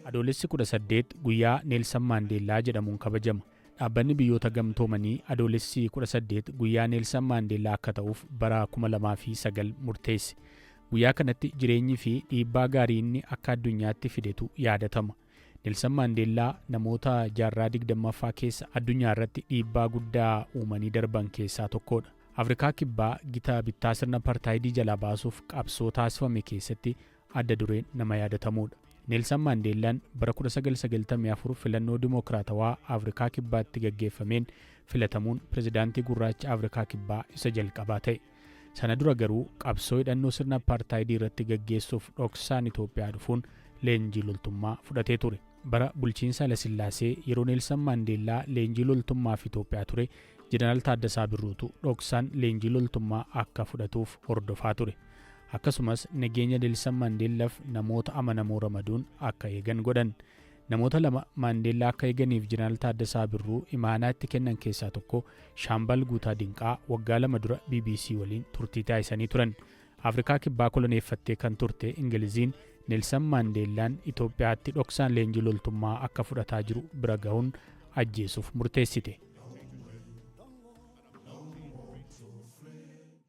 Adoolessi 18 guyyaa Neelsan Maandeellaa jedhamuun kabajama. Dhaabbanni biyyoota gamtoomanii adoolessi 18 guyyaa Neelsan Maandeellaa akka ta'uuf bara 2009 murteesse. Guyyaa kanatti jireenyi fi dhiibbaa gaarii inni akka addunyaatti fidetu yaadatama. Neelsan Maandeellaa namoota jaarraa 20ffaa keessa addunyaa irratti dhiibbaa guddaa uumanii darban keessaa tokkodha. Afrikaa Kibbaa gita bittaa sirna apartaayidii jalaa baasuuf qabsoo taasifame keessatti adda dureen nama yaadatamudha. Neelsan Maandeellaan bara 1994 filannoo dimokiraatawaa Afrikaa Kibbaatti gaggeeffameen filatamuun pirezidaantii gurraacha Afrikaa Kibbaa isa jalqabaa ta'e. Sana dura garuu qabsoo hidhannoo sirna apartaayidii irratti gaggeessuuf dhoksaan Itoophiyaa dhufuun leenjii loltummaa fudhatee ture. Bara bulchiinsa Haile Sillaasee yeroo Neelsan Maandeellaa leenjii loltummaaf Itoophiyaa ture, Jeneraal Taaddasaa Birruutu dhoksaan leenjii loltummaa akka fudhatuuf hordofaa ture. Akkasumas nageenya Neelsan Maandeellaaf namoota amanamoo ramaduun akka eegan godhan. Namoota lama Maandeellaa akka eeganiif Jeneraal Taaddasaa Birruu imaanaa itti kennan keessaa tokko Shaambal Guutaa Dinqaa waggaa 2 dura BBC waliin turtii taasisanii turan. Afrikaa Kibbaa koloneeffattee kan turte Ingiliziin Neelsan Maandeellaan Itoophiyaatti dhoksaan leenjii loltummaa akka fudhataa jiru bira gahuun ajjeesuuf murteessite.